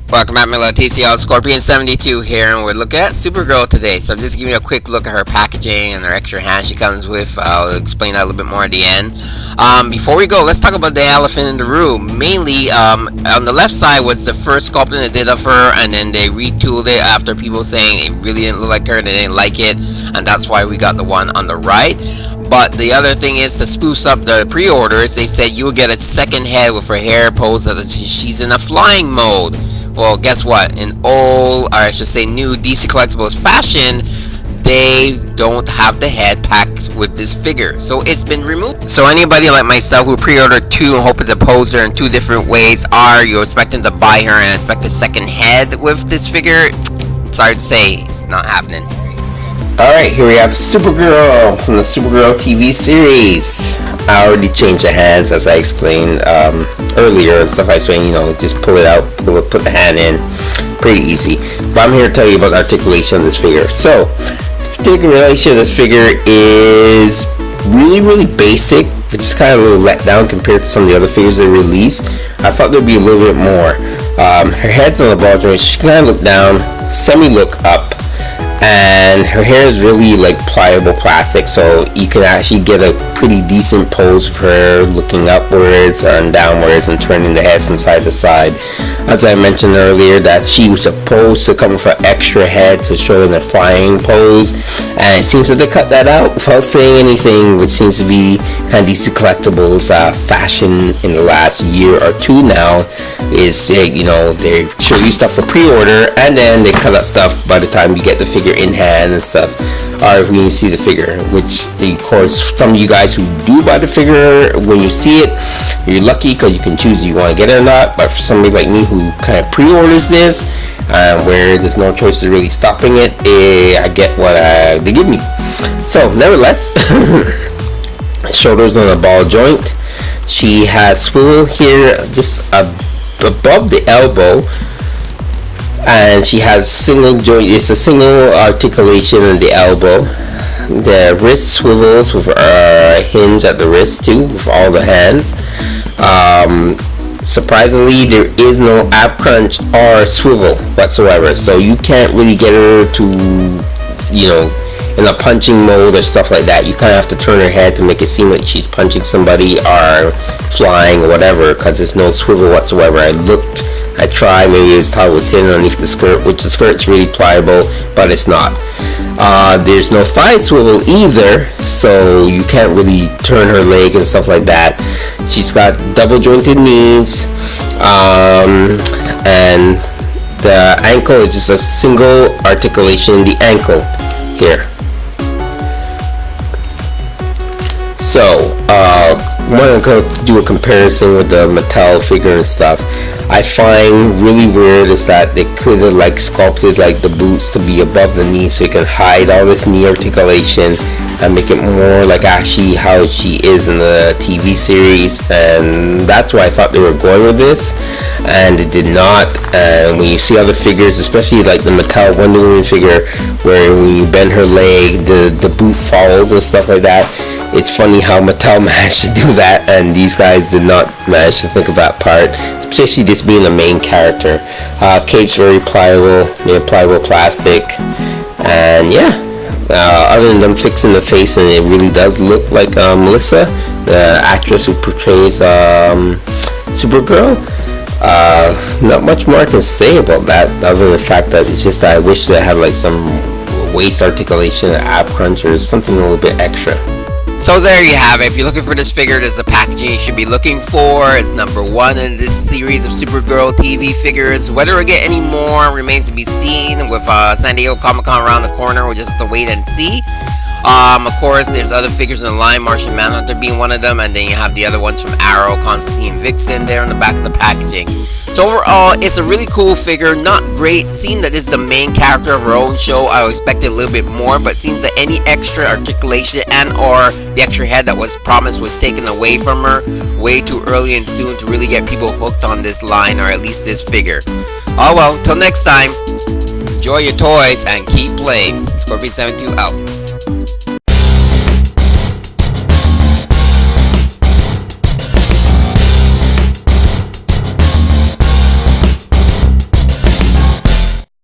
Welcome back, my little TCL Scorpion 72 here, and we're looking at Supergirl today. So I'm just giving you a quick look at her packaging and her extra hand she comes with. I'll explain that a little bit more at the end. Before we go, let's talk about the elephant in the room. Mainly, on the left side was the first sculpting they did of her, and then they retooled it after people saying it really didn't look like her and they didn't like it, and that's why we got the one on the right. But the other thing is, to spruce up the pre-orders, they said you will get a second head with her hair posed that she's in a flying mode. Well, guess what? In old, or I should say new DC Collectibles fashion, they don't have the head packed with this figure, so it's been removed. So anybody like myself who pre-ordered two and hoping to pose her in two different ways, are you expecting to buy her and expect a second head with this figure? Sorry to say, it's not happening. Alright, here we have Supergirl from the Supergirl TV series. I already changed the hands as I explained earlier and stuff. I was saying, just pull it out, put the hand in, pretty easy. But I'm here to tell you about the articulation of this figure. So, the articulation of this figure is really basic, which is kind of a little let down compared to some of the other figures they released. I thought there'd be a little bit more. Her head's on the ball joint, she can kind of look down, semi-look up. And her hair is really like pliable plastic, so you can actually get a pretty decent pose of her looking upwards and downwards and turning the head from side to side. As I mentioned earlier, that she was supposed to come with an extra head to show in the flying pose, and it seems that they cut that out without saying anything, which seems to be kind of DC Collectibles fashion in the last year or two now. Is they show you stuff for pre-order and then they cut out stuff by the time you get the figure in hand and stuff, or when you see the figure, which of course some of you guys who do buy the figure, when you see it, you're lucky because you can choose if you want to get it or not. But for somebody like me who kind of pre-orders this, where there's no choice of really stopping it, I get what they give me. So nevertheless, shoulders on a ball joint. She has swivel here just above the elbow, and she has single joint. It's a single articulation in the elbow. The wrist swivels with a hinge at the wrist too, with all the hands. Surprisingly, there is no ab crunch or swivel whatsoever, so you can't really get her to, in a punching mode or stuff like that. You kind of have to turn her head to make it seem like she's punching somebody or flying or whatever, because there's no swivel whatsoever. I tried, maybe his towel was hidden underneath the skirt, which the skirt's really pliable, but it's not. There's no thigh swivel either, so you can't really turn her leg and stuff like that. She's got double jointed knees, and the ankle is just a single articulation, the ankle here. So, I'm going to do a comparison with the Mattel figure and stuff. I find really weird is that they could have sculpted the boots to be above the knee so you can hide all this knee articulation and make it more like actually how she is in the TV series, and that's why I thought they were going with this, and it did not. And when you see other figures, especially like the Mattel Wonder Woman figure, where when you bend her leg, the boot falls and stuff like that, it's funny how Mattel managed to do that, and these guys did not manage to think of that part, especially this being the main character. Cape's very pliable, pliable plastic, and yeah. Other than them fixing the face, and it really does look like Melissa, the actress who portrays Supergirl. Not much more I can say about that, other than the fact that it's just that I wish they had some waist articulation, ab crunch, or something a little bit extra. So there you have it. If you're looking for this figure, there's the packaging you should be looking for. It's #1 in this series of Supergirl TV figures. Whether we get any more remains to be seen. With San Diego Comic-Con around the corner, we'll just have to wait and see. Of course, there's other figures in the line, Martian Manhunter being one of them, and then you have the other ones from Arrow, Constantine, Vixen there on the back of the packaging. So overall, it's a really cool figure, not great. Seeing that this is the main character of her own show, I expected a little bit more, but seems that any extra articulation and or the extra head that was promised was taken away from her way too early and soon to really get people hooked on this line, or at least this figure. Oh well, till next time, enjoy your toys and keep playing. Scorpion 72 out.